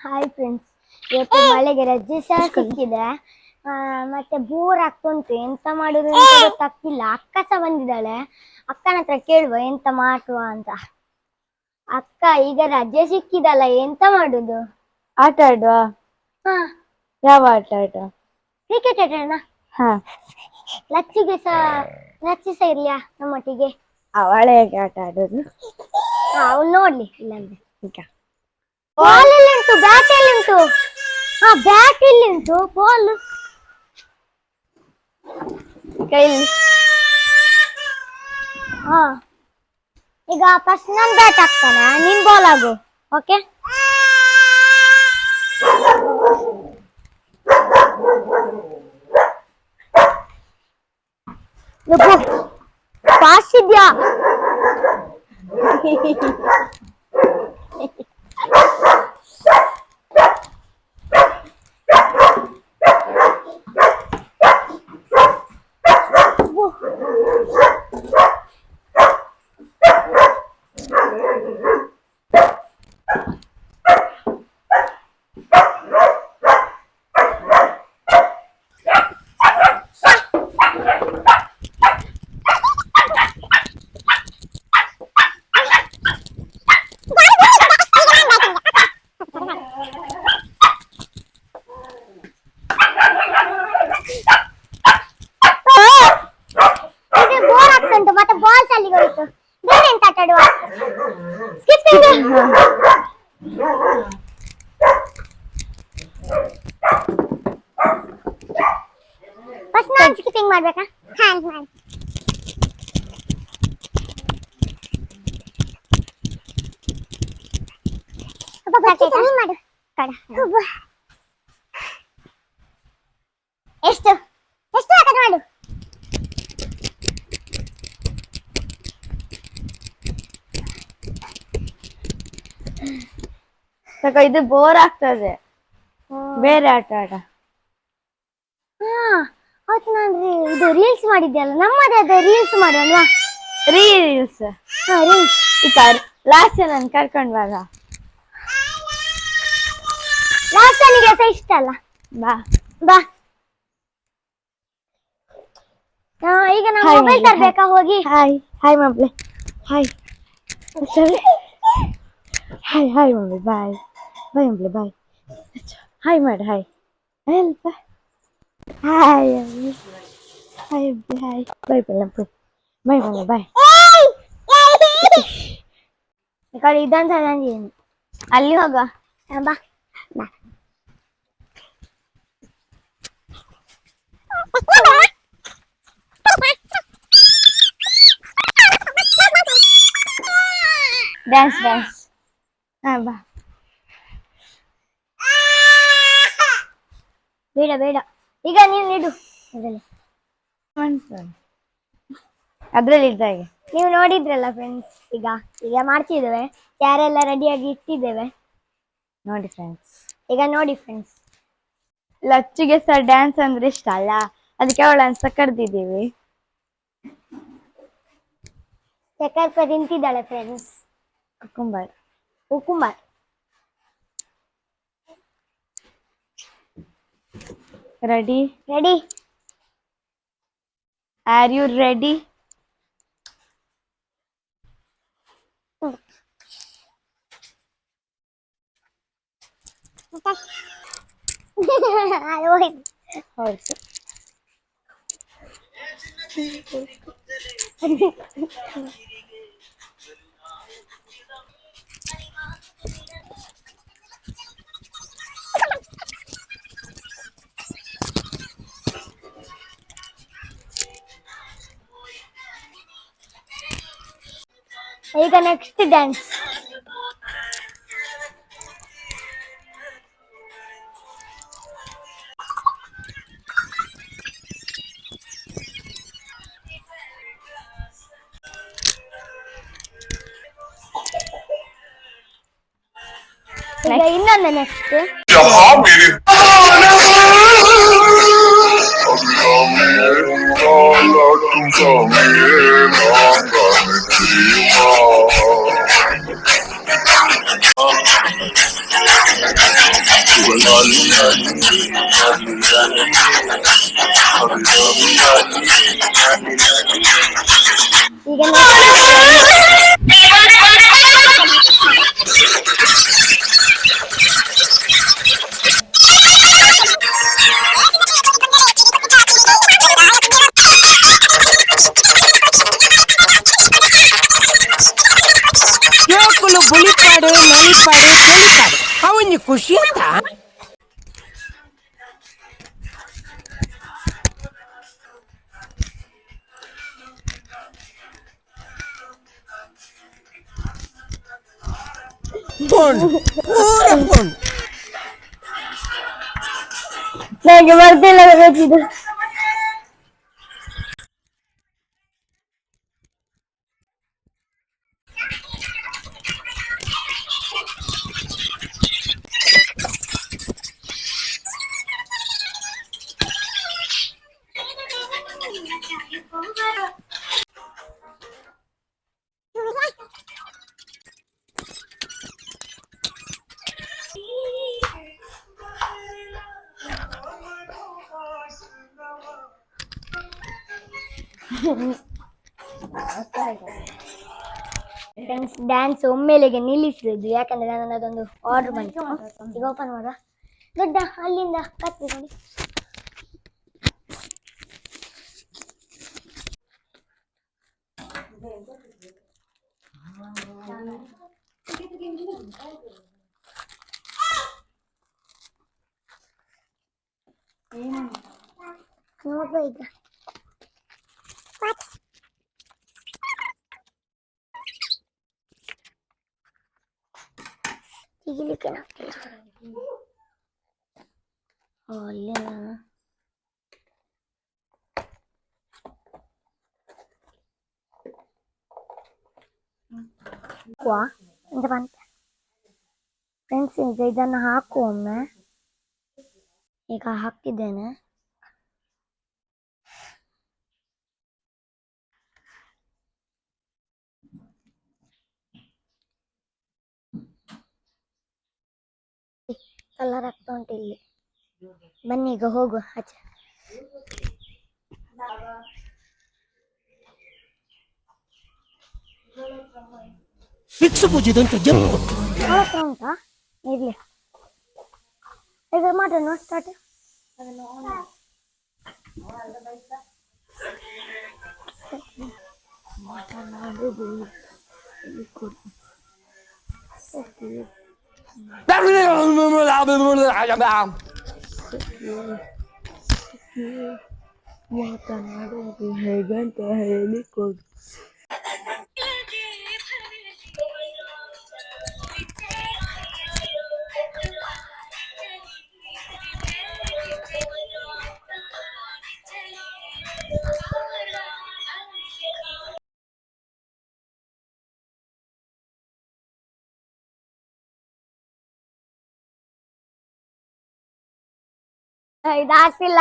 Hi friends, ಇವತ್ತು ಮಳೆಗೆ ರಜೆ ಸಹ ಸಿಕ್ಕಿದೆ. ಮತ್ತೆ ಬೋರ್ ಆಗ್ತುಂಟು, ಎಂತ ಮಾಡುದು ಅಂತ ಗೊತ್ತಾಗ್ತಿಲ್ಲ. ಅಕ್ಕ ಸಹ ಬಂದಿದ್ದಾಳೆ. ಅಕ್ಕನ ಹತ್ರ ಕೇಳುವ ಎಂತ ಮಾಡುವ ಅಂತ. ಅಕ್ಕ, ಈಗ ರಜೆ ಸಿಕ್ಕಿದಲ್ಲ, ಎಂತ ಮಾಡುದು? ಆಟ ಆಡುವ. ಹಾ, ಯಾವ ಆಟ ಆಡುವ? ಕ್ರಿಕೆಟ್ ಆಡೋಣ. ಹಾ, ಲಚ್ಚಿ ಸಹ ಇರ್ಲಿಯಾ ನಮ್ಮೊಟ್ಟಿಗೆ? ಅವಳೆ ಹೇಗೆ ಆಟ ಆಡೋದು? ಅವಳು ನೋಡ್ಲಿ ಇಲ್ಲಂದ್ರೆ. ಈಗ ಬಾಲ್ ಎಲ್ಲಿ ಉಂಟು? ಬ್ಯಾಟ್ ಎಲ್ಲಿ ಉಂಟು? ಹಾ, ಬ್ಯಾಟ್ ಎಲ್ಲಿ ಉಂಟು? ಬಾಲ್ ಕೈಲಿ. ಹಾ, ಈಗ ಫಸ್ಟ್ ನಾನ್ ಬ್ಯಾಟ್ ಹಾಕ್ತಾನೆ, ನೀನ್ ಬಾಲ್ ಆಗು. ಓಕೆ? ಪಾಸ್ ಇದ್ಯಾ? ಬೋರ್ ಆಗ್ತುಂಟು, ಮತ್ತೆ ಬಾಲ್ ಅಲ್ಲಿಗೆ ಹೋಯ್ತು. ಬೇರೆ ಎಂತ ಆಟ ಆಡುವ? ಸ್ಕಿಪ್ಪಿಂಗ್. ಫಸ್ಟ್ ನಾನ್ ಸ್ಕಿಪ್ಪಿಂಗ್ ಮಾಡ್ಬೇಕಾ? ಮಾಡಿ. ಮಾಡು. ಎಷ್ಟು ಎಷ್ಟು ಹಾಕದು ಮಾಡು. ಇದು ಬೋರ್ ಆಗ್ತದೆ, ಬೇರೆ ಆಟ ಆಡ. ಹಾ, ಅವತ್ತು ನಾನು ಇದು ರೀಲ್ಸ್ ಮಾಡಿದ್ದೆ ಅಲ್ಲ, ನಮ್ಮದೇ ಅದು ರೀಲ್ಸ್ ಮಾಡೋಣ. ರೀಲ್ಸ್? ಹಾ, ರೀಲ್ಸ್. ಈಗ ಲಾಸ್ಟ್ ನಾನು ಕರ್ಕೊಂಡು ಬರ. ಲಾಸ್ಟ್ ನನಗೆ ಸಹ ಇಷ್ಟ ಅಲ್ಲ. ಬಾ ಬಾ. ಈಗ ನಾವು ಮೊಬೈಲ್ ತರ್ಬೇಕಾ ಹೋಗಿ? ಹಾಯ್ ಹಾಯ್ ಮಬ್ಲೆ. Hi hi hi mummy. Bye bye ಮಬ್ಲೆ. ಬಾಯ್. ಹಾಯ್ ಮಾಡು. ಹಾಯ್ ಅಲ್ಪ. Hi hi hi. Bye bye bye mummy. Bye. ಇದಂತ ಅಲ್ಲಿ ಹೋಗ. ಬಾ. Dance dance. ಹಾ, ಬಾ. ಬೇಡ ಬೇಡ, ಈಗ ನೀನು ಇಡು ಅದ್ರಲ್ಲಿ ಇದ್ದಾಗೆ. ನೀವು ನೋಡಿದ್ರಲ್ಲ ಫ್ರೆಂಡ್ಸ್, ಈಗ ಮಾಡ್ತಿದ್ದೇವೆ. ಯಾರೆಲ್ಲ ರೆಡಿಯಾಗಿ ಇಟ್ಟಿದ್ದೇವೆ ನೋಡಿ ಫ್ರೆಂಡ್ಸ್. ಈಗ ನೋಡಿ ಫ್ರೆಂಡ್ಸ್. ಲಚ್ಚಿಗೆ ಸಹ ಡ್ಯಾನ್ಸ್ ಅಂದ್ರೆ ಇಷ್ಟ ಅಲ್ಲ, ಅದಕ್ಕೆ ಅವಳನ್ನು ಸಹ ಕರೆದಿದ್ದೀವಿ. ನಿಂತಿದ್ದಾಳೆ friends. Cucumber. Ready? Ready. Are you ready? ಹೌದು. ಈಗ ನೆಕ್ಸ್ಟ್ ಡ್ಯಾನ್ಸ್. ಈಗ ಇನ್ನೊಂದು ನೆಕ್ಸ್ಟ್. ಈಗ next ಕೇಳ್ಕೊಂಡು ಗುಳಿಪಾಡು ಮಳಿಪಾಡು ಕುಳಿಪಾಡು ಅವನಿಗೆ ಖುಷಿ ಅಂತ ಫೋನ್ ಪೂರ ಫೋನ್ ನಂಗೆ ಬರ್ತಿಲ್ಲ ಗೊತ್ತಿದ್ದು. ಫ್ರೆಂಡ್ಸ್ ಡ್ಯಾನ್ಸ್ ಒಮ್ಮೆಲೆಗೆ ನಿಲ್ಲಿಸಿದ್ದು ಯಾಕಂದ್ರೆ ನಾನು ಅದೊಂದು ಆರ್ಡರ್ ಮಾಡಿದ್ದು. ಈಗ ಓಪನ್ ಮಾಡುವ. ದೊಡ್ಡ ಅಲ್ಲಿಂದ ಕತ್ತಿ ನೋಡಿ. ನೋಡ್ಬಾ ಈಗ ತೆಗಿಲಿಕ್ಕೆ ಆಗ್ತಿಲ್ಲ. ಅಲ್ಲಿ ನಾನು ಎಂತ ಬಂತ ಫ್ರೆಂಡ್ಸ್. ಈಗ ಇದನ್ನು ಹಾಕು ಒಮ್ಮೆ. ಈಗ ಹಾಕಿದ್ದೇನೆ. ಕಲರ್ ಆಗ್ತಾ ಉಂಟು ಇಲ್ಲಿ. ಬನ್ನಿ ಈಗ ಹೋಗುವ ಆಚೆ. ಫಿಕ್ಸ್ ಪೂಜಿದಂತ ಜಂಪ್ ಹತ್ರ ಉಂಟಾ? ಇರ್ಲಿ ಈಗ ಮಾಡೋಣ ಸ್ಟಾರ್ಟ್. ಮಾತನಾಡೋದು ಹೇಗಂತ ಹೇಳಿಕೊಡು. ಇದಾಗ್ತಿಲ್ಲ.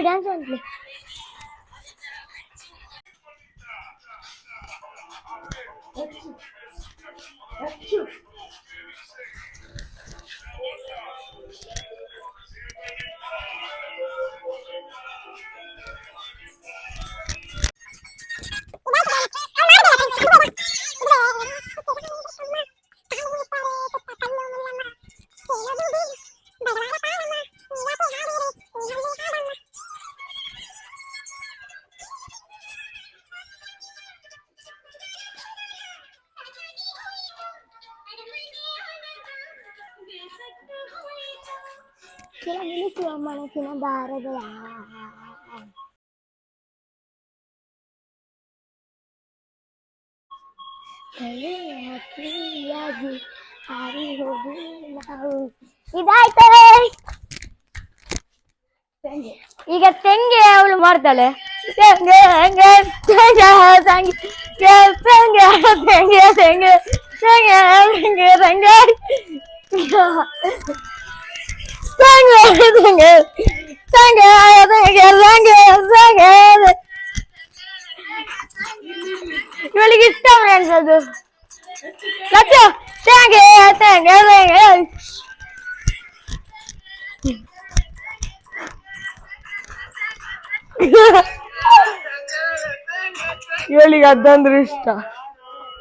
ಡ್ಯಾನ್ಸ್ ಅಂತಲಿ ನಿಲ್ಲಿಸುವ ಮನಸ್ಸಿನ ದಾರಗಳ ಪ್ರಿಯಾಗಿ ಹಾರಿ ಹೋಗು ನಾವು. ಇದಾಯ್ತು. ಈಗ ತೆಂಗೆ ಅವಳು ಮಾಡ್ತಾಳೆ. ತೆಂಗೆ ತೆಂಗೆ ತೆಂಗೆ ತೆಂಗೆ ತೆಂಗೆ ತೆಂಗೆ ತೆಂಗೆ ತೆಂಗೆ ತೆಂಗೆ ಇವಳಿಗೆ ಇಷ್ಟ ಫ್ರೆಂಡ್ಸ್ ಅದು. ಲಚ್ಚು ತೆಗೆ ತೆಗೆ ಇವಳಿಗೆ ಅದಂದ್ರೆ ಇಷ್ಟ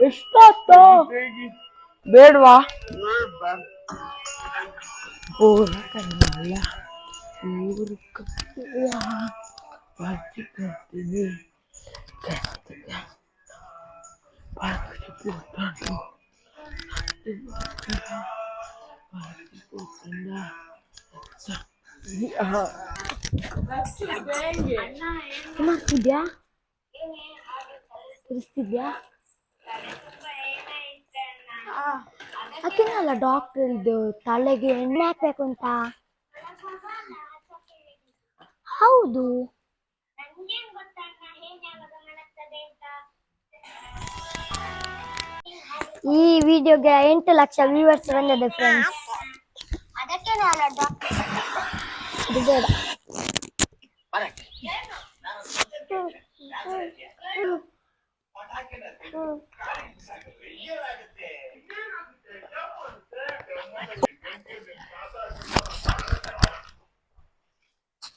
ಇಷ್ಟ ಆಯ್ತು ಬೇಡ್ವಾ ಊರ ಕನ್ನಡ ಊರು ಬರ್ತೀನಿ ಮಾಡ್ತಿದ್ಯಾ ತಿರ್ಸ್ತಿದ್ಯಾ ಅದನ್ನಲ್ಲ ಡಾಕ್ಟರ್ ಇದು ತಲೆಗೆ ಎಣ್ಣೆ ಹಾಕ್ಬೇಕು ಅಂತ ಹೌದು ಈ ವಿಡಿಯೋಗೆ 8 ಲಕ್ಷ ವ್ಯೂವರ್ಸ್ ಬಂದಿದೆ ಫ್ರೆಂಡ್ಸ್ ಇದು ಬೇಡ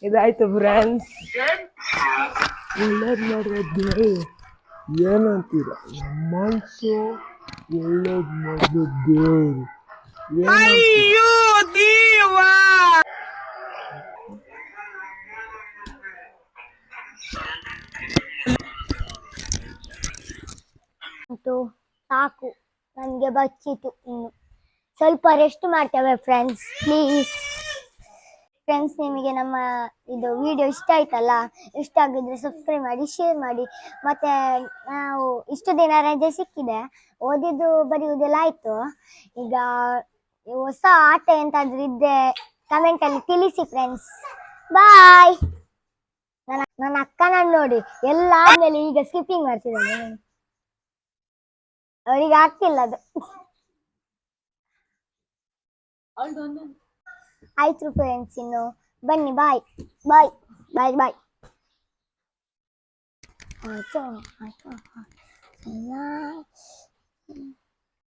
ಇದಾಯ್ತು ಫ್ರೆಂಡ್ಸ್ ಒಳ್ಳೇದ್ ಮಾಡಿದ್ರೆ ಏನಂತೀರ ಮನ್ಸು ಒಳ್ಳೇದ್ ಮಾಡಿದ್ರೆ ದೇವ್ರು ಅಯ್ಯೋ ದೇವ ಅಂತೂ ಸಾಕು ನನಗೆ ಬಚ್ಚಿತು ಇನ್ನು ಸ್ವಲ್ಪ ರೆಸ್ಟ್ ಮಾಡ್ತೇವೆ ಫ್ರೆಂಡ್ಸ್ ಪ್ಲೀಸ್ ಫ್ರೆಂಡ್ಸ್ ನಿಮಗೆ ನಮ್ಮ ಇದು ವಿಡಿಯೋ ಇಷ್ಟ ಆಯ್ತಲ್ಲ ಇಷ್ಟ ಆಗಿದ್ರೆ ಸಬ್ಸ್ಕ್ರೈಬ್ ಮಾಡಿ ಶೇರ್ ಮಾಡಿ ಮತ್ತೆ ನಾವು ಇಷ್ಟು ದಿನ ರಜೆ ಸಿಕ್ಕಿದೆ ಓದಿದ್ದು ಬರೆಯುವುದೆಲ್ಲ ಆಯ್ತು ಈಗ ಹೊಸ ಆಟ ಎಂತಾದ್ರೂ ಇದ್ದೆ ಕಮೆಂಟ್ ಅಲ್ಲಿ ತಿಳಿಸಿ ಫ್ರೆಂಡ್ಸ್ ಬಾಯ್ ನನ್ನ ಅಕ್ಕನ ನೋಡಿ ಎಲ್ಲ ಆದ್ಮೇಲೆ ಈಗ ಸ್ಕಿಪ್ಪಿಂಗ್ ಮಾಡ್ತಿದ್ದಾನೆ ಅವರಿಗೆ ಆಗ್ತಿಲ್ಲ ಅದು ಆಯ್ತು ಫ್ರೆಂಡ್ಸ್ ಇನ್ನು ಬನ್ನಿ ಬಾಯ್ ಬಾಯ್ ಬಾಯ್ ಬಾಯ್ ಆಯ್ತು ಆಯ್ತು